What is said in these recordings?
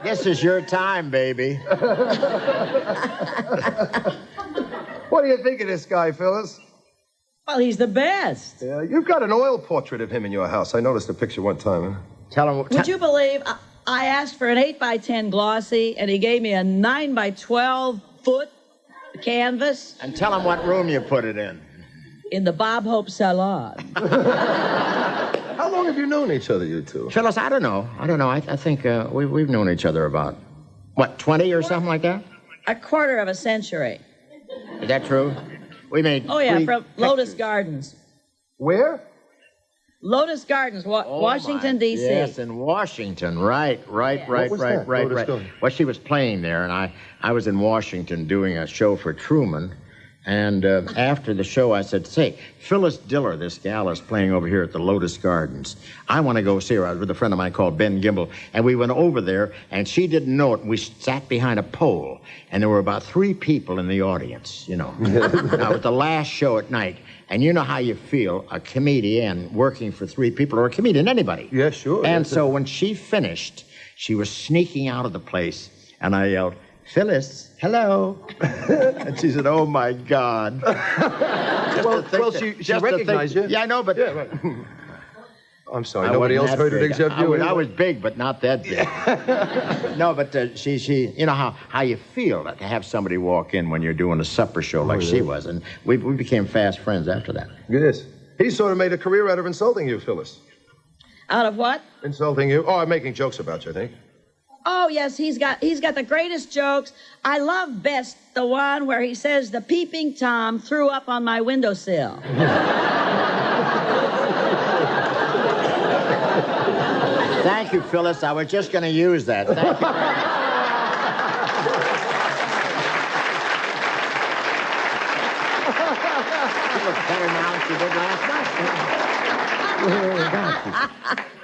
This is your time, baby. What do you think of this guy, Phyllis? Well, he's the best. Yeah, you've got an oil portrait of him in your house. I noticed a picture one time. Huh? Tell him. Would you believe I asked for an 8x10 glossy, and he gave me a 9x12 foot canvas And tell him what room you put it in. in the Bob Hope Salon. How long have you known each other, you two? Phyllis, I don't know. I think we've known each other about, what, 20 or something like that? A quarter of a century. Is that true? We made. Oh, yeah, 3 from Lotus pictures. Gardens. Where? Lotus Gardens, Oh, Washington, my- D.C. Yes, in Washington. Right. What was that? Lotus Gardens. Well, she was playing there, and I was in Washington doing a show for Truman. And after the show, I said, say, Phyllis Diller, this gal is playing over here at the Lotus Gardens. I want to go see her. I was with a friend of mine called Ben Gimbel. And we went over there, and she didn't know it. We sat behind a pole, and there were about 3 people in the audience, you know. Now, it was the last show at night. And you know how you feel, a comedian working for 3 people, or a comedian, anybody. Yeah, sure. And so when she finished, she was sneaking out of the place, and I yelled, Phyllis, hello. And she said, oh, my God. Well, she recognized you. Yeah, I know, but... Yeah, right. I'm sorry, I nobody wasn't else that heard it big. except you. I was big, but not that big. No, but she, you know how you feel to have somebody walk in when you're doing a supper show like she was. And we became fast friends after that. Yes. He sort of made a career out of insulting you, Phyllis. Out of what? Insulting you? Oh, I'm making jokes about you, I think. Oh, yes, he's got the greatest jokes. I love best the one where he says the peeping Tom threw up on my windowsill. Thank you, Phyllis. I was just going to use that. Thank you very much. You look better now than you did last night.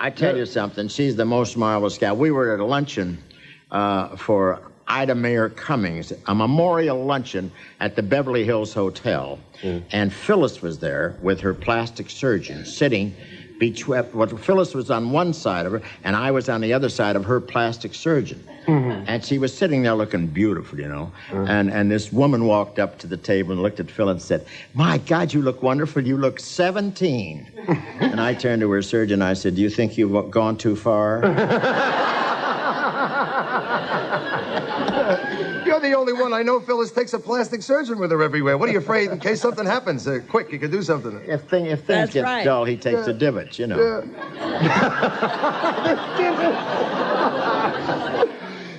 I tell you something. She's the most marvelous gal. We were at a luncheon for Ida Mayer Cummings, a memorial luncheon at the Beverly Hills Hotel. And Phyllis was there with her plastic surgeon sitting Phyllis was on one side of her, and I was on the other side of her plastic surgeon. And she was sitting there looking beautiful, you know. And this woman walked up to the table and looked at Phil and said, my God, you look wonderful. You look 17. And I turned to her surgeon. I said, do you think you've gone too far? You're the only one I know, Phyllis, takes a plastic surgeon with her everywhere. What are you afraid in case something happens? Quick, you can do something. If things That's get right. dull, he takes the divots, you know.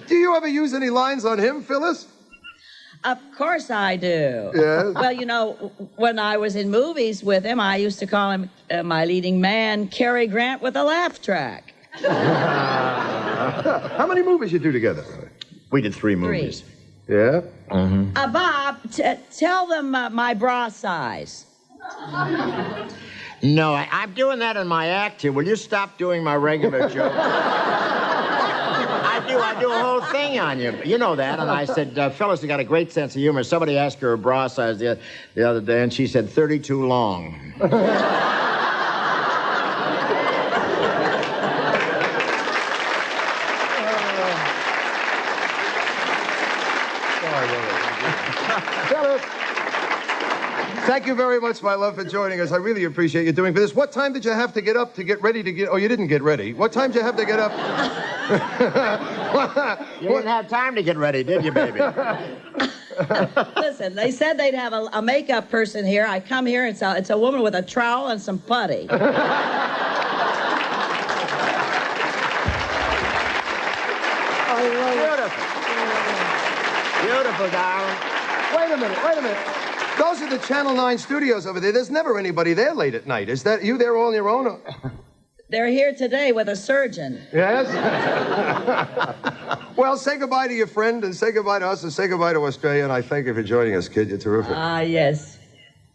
Do you ever use any lines on him, Phyllis? Of course I do. Yes? Well, you know, when I was in movies with him, I used to call him my leading man, Cary Grant with a laugh track. How many movies you do together? We did 3 movies. Yeah? Bob, tell them my bra size. No, I'm doing that in my act here. Will you stop doing my regular jokes? I do a whole thing on you. You know that. And I said, Phyllis has got a great sense of humor. Somebody asked her bra size the other day, and she said 32 long. Phyllis, thank you very much, my love, for joining us. I really appreciate you doing this. What time did you have to get up to get ready to get... Oh, you didn't get ready. What time did you have to get up? You didn't have time to get ready, did you, baby? Listen, they said they'd have a makeup person here. I come here, it's a woman with a trowel and some putty. Beautiful, darling. Wait a minute. Those are the Channel 9 studios over there. There's never anybody there late at night. Is that you there all on your own? They're here today with a surgeon. Yes? Well, say goodbye to your friend, and say goodbye to us, and say goodbye to Australia, and I thank you for joining us, kid. You're terrific. Ah, yes.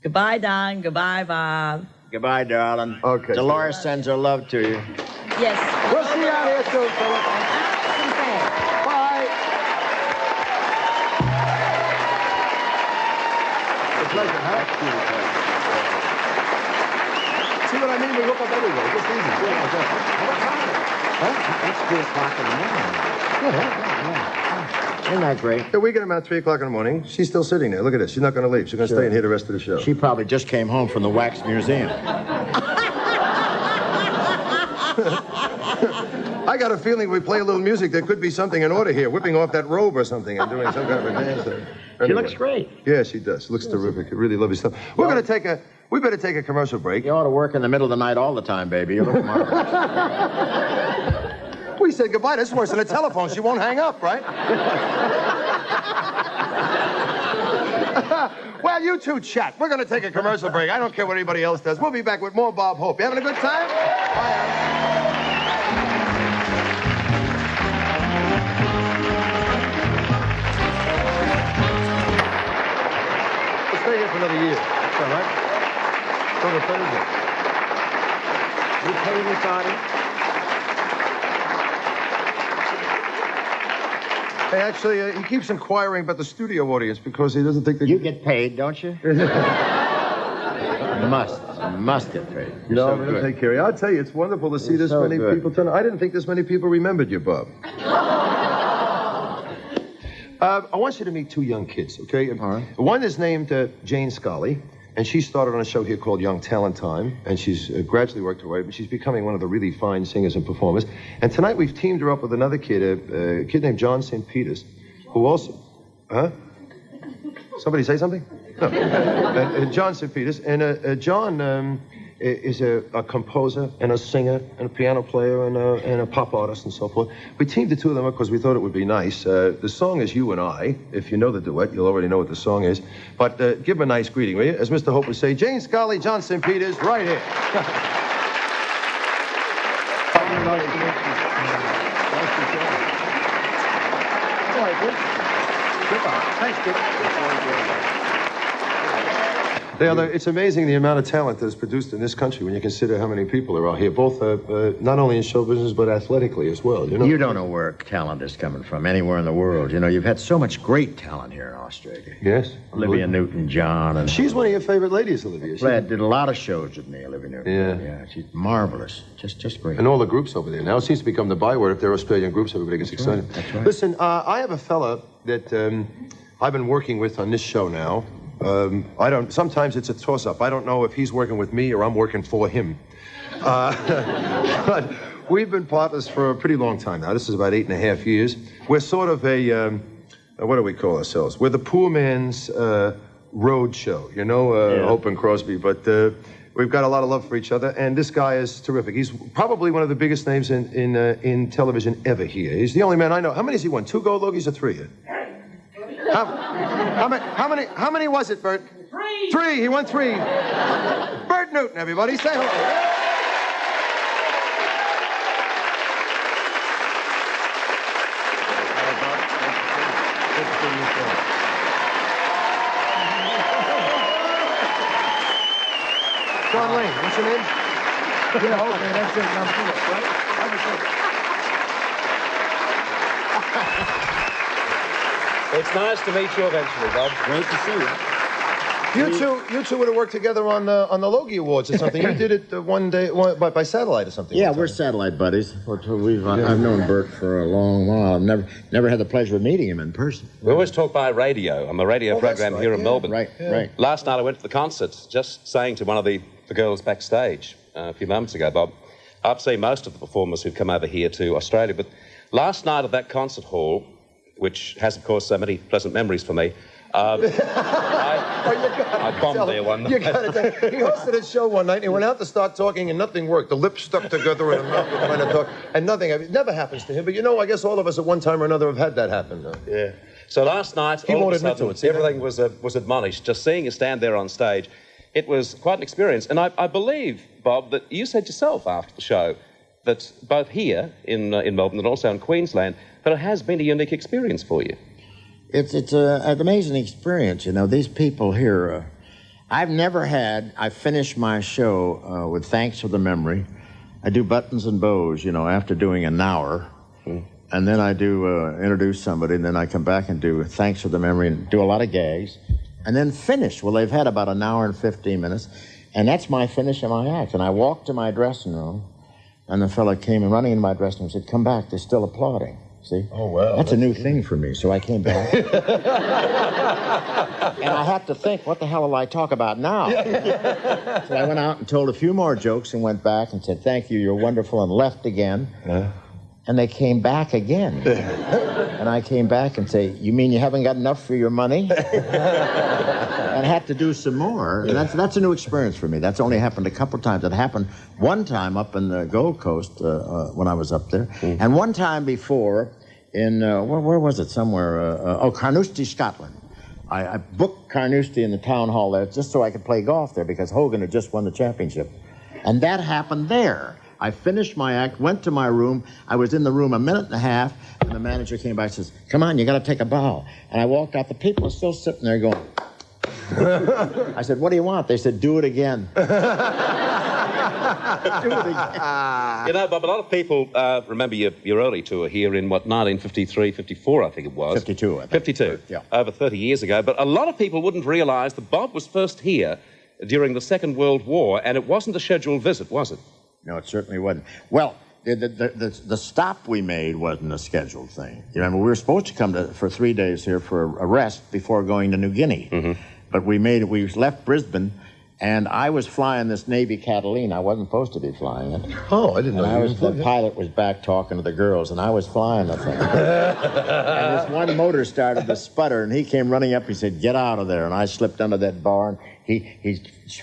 Goodbye, Don. Goodbye, Bob. Goodbye, darling. Okay. Dolores sends her love to you. Yes. We'll see you out here soon, Philip. Bye. It's a pleasure, huh? See what I mean? We hook up everywhere. Just easy. Yeah, like that. That's 3 o'clock in the morning. Yeah. Isn't that great? Yeah, we get him at 3 o'clock in the morning. She's still sitting there. Look at this. She's not going to leave. She's going to stay in here the rest of the show. She probably just came home from the Wax Museum. I got a feeling we play a little music. There could be something in order here. Whipping off that robe or something and doing some kind of a dance there. She Anyway. looks great. Yeah, she does. Looks terrific. Really lovely stuff. We better take a commercial break. You ought to work in the middle of the night all the time, baby. You look marvelous. We said goodbye. This is worse than a telephone. She won't hang up, right? Well, you two chat. We're going to take a commercial break. I don't care what anybody else does. We'll be back with more Bob Hope. You having a good time? Bye. We'll stay here for another year. That's all right. Go to Thursday. You pay anybody? Hey, actually, he keeps inquiring about the studio audience because he doesn't think that... You get paid, don't you? must get paid. You're No, so I'm going to good. take care of you. I'll tell you, it's wonderful to see You're this so many good. people tonight. I didn't think this many people remembered you, Bob. I want you to meet 2 young kids, okay? All right. One is named Jane Scully, and she started on a show here called Young Talent Time, and she's gradually worked her way, but she's becoming one of the really fine singers and performers. And tonight we've teamed her up with another kid, a kid named John St. Peters, who also... Huh? Somebody say something? No. John St. Peters. And John is a composer and a singer and a piano player and a pop artist and so forth. We teamed the 2 of them up because we thought it would be nice. The song is You and I. If you know the duet, you'll already know what the song is. But give them a nice greeting, will you? As Mr. Hope would say, Jane Scully, John St. Peters, right here. Thanks, kid. It's amazing the amount of talent that is produced in this country when you consider how many people are out here, both not only in show business but athletically as well. You know, You don't know where talent is coming from anywhere in the world. You know, you've had so much great talent here in Australia. Yes, Olivia Newton-John and She's one of your favorite ladies, Olivia. Glad did a lot of shows with me, Olivia Newton. Yeah. She's marvelous. Just great. And all the groups over there now. It seems to become the byword. If they're Australian groups, everybody gets excited. That's right. Listen, I have a fella that I've been working with on this show now. Sometimes it's a toss-up. I don't know if he's working with me or I'm working for him. But we've been partners for a pretty long time now. This is about 8.5 years. We're sort of what do we call ourselves? We're the poor man's road show, you know, Hope and Crosby. But we've got a lot of love for each other, and this guy is terrific. He's probably one of the biggest names in television ever here. He's the only man I know. How many has he won? 2 Gold Logies or 3? How many was it, Bert? 3. 3. He won 3. Bert Newton, everybody. Say hello. John Lane, what's your name? Yeah, okay, that's it. I'm Philip, right? It's nice to meet you eventually, Bob. Great to see you. You two would have worked together on the Logie Awards or something. You did it one day by satellite or something. Yeah, one we're time. satellite buddies. I've known Bert for a long while. I've never had the pleasure of meeting him in person. We always talk by radio. I'm a radio program right, here in yeah. Melbourne. Right. Last night I went to the concert, just saying to one of the girls backstage a few moments ago, Bob, I've seen most of the performers who've come over here to Australia, but last night at that concert hall, which has, of course, so many pleasant memories for me, I bombed there one night. You got it. He hosted a show one night, and he went out to start talking, and nothing worked. The lips stuck together, and the mouth was trying to talk, and nothing. It never happens to him, but you know, I guess all of us at one time or another have had that happen. Yeah. So last night, He all won't of a admit to sudden, it, see that? everything was admonished. Just seeing you stand there on stage, it was quite an experience. And I believe, Bob, that you said yourself after the show that both here in Melbourne and also in Queensland, that it has been a unique experience for you. It's an amazing experience. You know, these people here, I finish my show with Thanks for the Memory. I do buttons and bows, you know, after doing an hour. And then I do introduce somebody, and then I come back and do Thanks for the Memory and do a lot of gags. And then finish. Well, they've had about an hour and 15 minutes. And that's my finish of my act. And I walk to my dressing room, And the fella came running in my dressing room and said, come back, they're still applauding. See? Oh, wow. That's a new thing for me, so I came back. And I had to think, what the hell will I talk about now? So I went out and told a few more jokes and went back and said, thank you, you're wonderful, and left again. And they came back again. And I came back and say, you mean you haven't got enough for your money? And had to do some more. And that's a new experience for me. That's only happened a couple times. It happened one time up in the Gold Coast when I was up there. And one time before in, where was it? Somewhere, Carnoustie, Scotland. I booked Carnoustie in the town hall there just so I could play golf there because Hogan had just won the championship. And that happened there. I finished my act, went to my room. I was in the room a minute and a half, and the manager came by and says, come on, you got to take a bow. And I walked out. The people were still sitting there going. I said, what do you want? They said, do it again. Do it again. You know, Bob, a lot of people remember your early tour here in, 1953, 54, I think it was. 52, I think. 52, yeah. Over 30 years ago. But a lot of people wouldn't realise that Bob was first here during the Second World War, and it wasn't a scheduled visit, was it? No, it certainly wasn't. Well, the stop we made wasn't a scheduled thing. You remember, we were supposed to come for 3 days here for a rest before going to New Guinea. But we left Brisbane, and I was flying this Navy Catalina. I wasn't supposed to be flying it. Oh, I didn't know The pilot was back talking to the girls, and I was flying the thing. And this one motor started to sputter, and he came running up. He said, get out of there. And I slipped under that bar, and he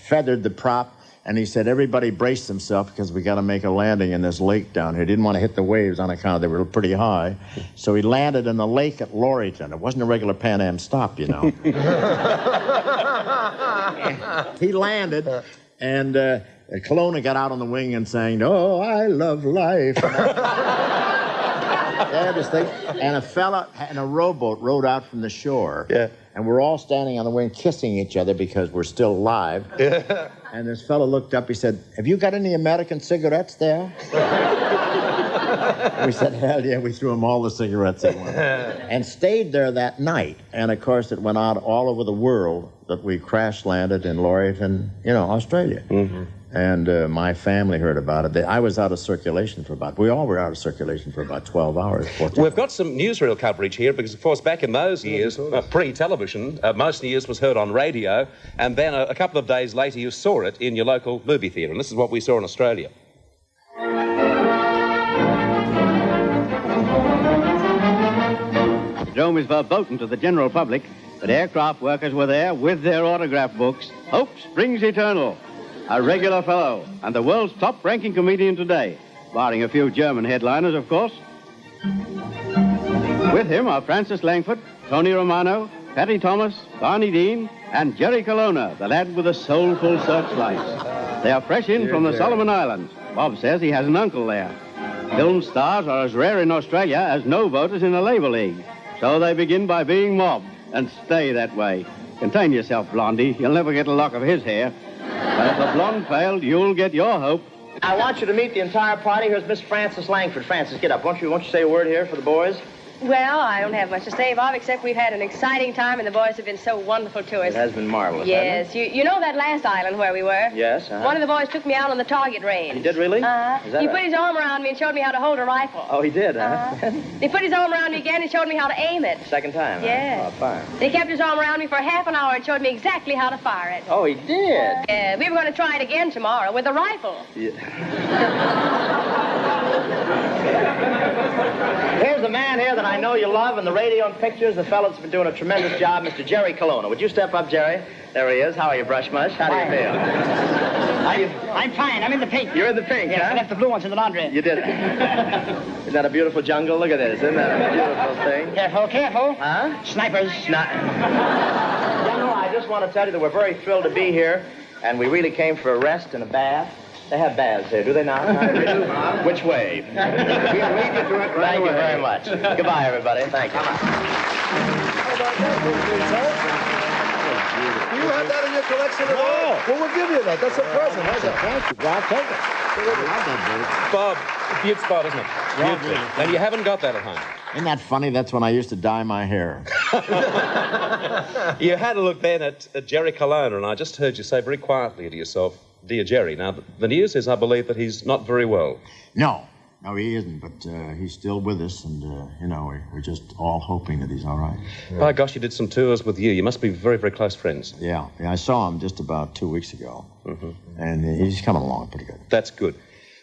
feathered the prop. And he said, everybody brace themselves because we got to make a landing in this lake down here. He didn't want to hit the waves on account they were pretty high. So he landed in the lake at Laurieton. It wasn't a regular Pan Am stop, you know. He landed, and Kelowna got out on the wing and sang, oh, I love life. Yeah, this thing. And a fella in a rowboat rowed out from the shore. Yeah. And we're all standing on the wing kissing each other because we're still alive. Yeah. And this fellow looked up, he said, have you got any American cigarettes there? We said, hell yeah, we threw him all the cigarettes at one. And stayed there that night. And of course, it went out all over the world that we crash landed in Laurieton, Australia. And my family heard about it. I was out of circulation we all were out of circulation for about 12 hours. 14 We've got some newsreel coverage here because, of course, back in those years, pre-television, most news was heard on radio, and then a couple of days later you saw it in your local movie theatre, and this is what we saw in Australia. The dome is verboten to the general public, but aircraft workers were there with their autograph books. Hope springs eternal. A regular fellow, and the world's top-ranking comedian today, barring a few German headliners, of course. With him are Francis Langford, Tony Romano, Patty Thomas, Barney Dean, and Jerry Colonna, the lad with the soulful searchlights. They are fresh in from the Solomon Islands. Bob says he has an uncle there. Film stars are as rare in Australia as no voters in a Labour League. So they begin by being mobbed, and stay that way. Contain yourself, Blondie. You'll never get a lock of his hair. But if the blonde failed, you'll get your hope. I want you to meet the entire party. Here's Miss Frances Langford. Frances, get up. Won't you say a word here for the boys? Well, I don't have much to say, Bob, except we've had an exciting time, and the boys have been so wonderful to us. It has been marvelous, Yes. You know that last island where we were? Yes, One of the boys took me out on the target range. He did really? He put his arm around me and showed me how to hold a rifle. Oh, he did, huh? He put his arm around me again and showed me how to aim it. Second time, Yes. Huh? Oh, fine. He kept his arm around me for half an hour and showed me exactly how to fire it. Oh, he did? We were going to try it again tomorrow with a rifle. Yeah. Here's a man here that I know you love in the radio and pictures. The fellow's been doing a tremendous job, Mr. Jerry Colonna. Would you step up, Jerry? There he is. How are you, Brushmush? How do you feel? I'm fine. I'm in the pink. You're in the pink, Yes, huh? I left the blue ones in the laundry. You did. Isn't that a beautiful jungle? Look at this. Isn't that a beautiful thing? Careful, careful. Huh? Snipers. General, I just want to tell you that we're very thrilled to be here, and we really came for a rest and a bath. They have baths here, do they not? Which way? We'll lead you to it right Thank you very much. Goodbye, everybody. Thank you. You have that in your collection at all? Well, we'll give you that. That's a present. How's that? Thank you. Well, I'll take it. Bob, cute spot, isn't it? Beautiful. And you haven't got that at home. Isn't that funny? That's when I used to dye my hair. You had a look then at Jerry Colonna, and I just heard you say very quietly to yourself, dear Jerry. Now, the news is, I believe, that he's not very well. No, he isn't, but he's still with us, and, we're just all hoping that he's all right. By gosh, he did some tours with you. You must be very, very close friends. Yeah, I saw him just about 2 weeks ago, and he's coming along pretty good. That's good.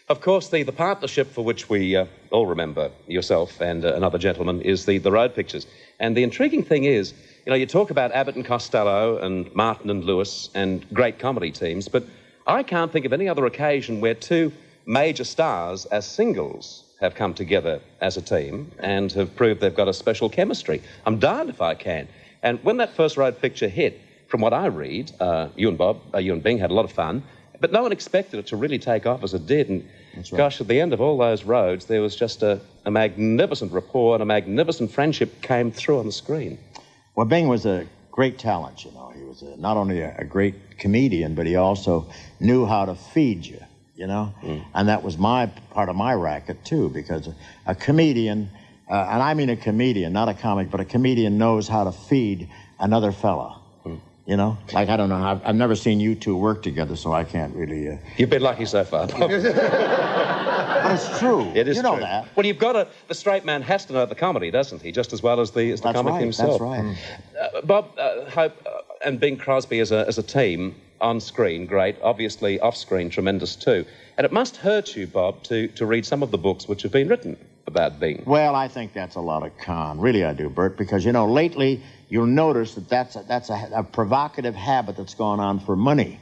Of course, the partnership for which we all remember, yourself and another gentleman, is the road pictures. And the intriguing thing is, you talk about Abbott and Costello and Martin and Lewis and great comedy teams, but I can't think of any other occasion where two major stars as singles have come together as a team and have proved they've got a special chemistry. I'm darned if I can. And when that first road picture hit, from what I read, you and Bing had a lot of fun, but no one expected it to really take off as it did. And That's right. Gosh, at the end of all those roads, there was just a magnificent rapport and a magnificent friendship came through on the screen. Well, Bing was a great talent, He was not only a great comedian, but he also knew how to feed you, And that was part of my racket, too, because a comedian, and I mean a comedian, not a comic, but a comedian knows how to feed another fella. Like, I don't know, I've never seen you two work together, so I can't really... You've been lucky so far, Bob. But it's true. It is You know true. that. Well, you've got the straight man has to know the comedy, doesn't he? Just as well as the comic himself. That's right. Bob, Hope and Bing Crosby as a team, on screen, great. Obviously, off screen, tremendous too. And it must hurt you, Bob, to read some of the books which have been written about Bing. Well, I think that's a lot of con. Really, I do, Bert, because, lately you'll notice that that's a provocative habit that's gone on for money.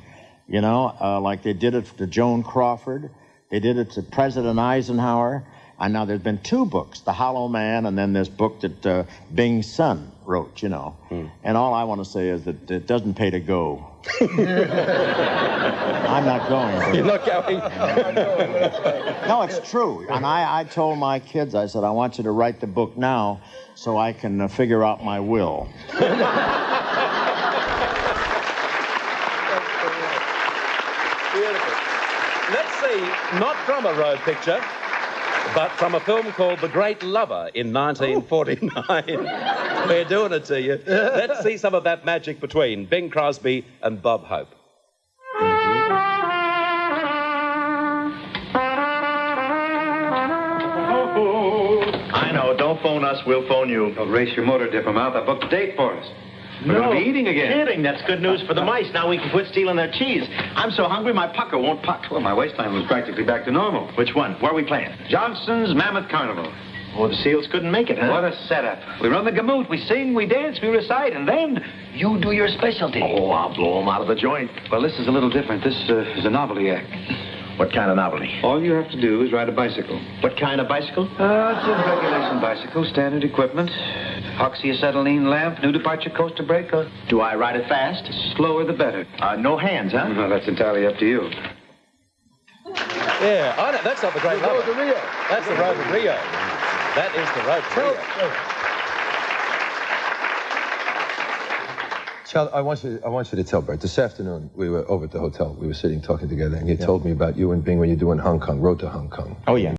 Like they did it to Joan Crawford, they did it to President Eisenhower, and now there's been two books, The Hollow Man, and then this book that Bing's son wrote, And all I want to say is that it doesn't pay to go. I'm not going. Bert. You're not going? No, it's true. And I told my kids, I said, I want you to write the book now so I can figure out my will. Beautiful. Let's see, not from a road picture, but from a film called The Great Lover in 1949. We're doing it to you. Let's see some of that magic between Bing Crosby and Bob Hope. I know. Don't phone us. We'll phone you. Don't race your motor, Dippermouth. I booked a date for us. We're going to be eating again. Kidding. That's good news for the mice. Now we can quit stealing their cheese. I'm so hungry, my pucker won't puck. Well, my waistline was practically back to normal. Which one? Where are we playing? Johnson's Mammoth Carnival. Oh, the seals couldn't make it, huh? What a setup. We run the gamut, we sing, we dance, we recite, and then you do your specialty. Oh, I'll blow them out of the joint. Well, this is a little different. This is a novelty act. What kind of novelty? All you have to do is ride a bicycle. What kind of bicycle? It's a regulation bicycle, standard equipment. Oxyacetylene lamp, new departure coaster brake. Do I ride it fast? Slower the better. No hands, huh? No, that's entirely up to you. Yeah, I know, that's not the Great Lover. Road to Rio. That's the Road to Rio. That is the Road to Rio. Charlie, I want you to tell Bert. This afternoon, we were over at the hotel. We were sitting talking together, and you told me about you and Bing when you were doing Hong Kong, Road to Hong Kong. Oh, yeah.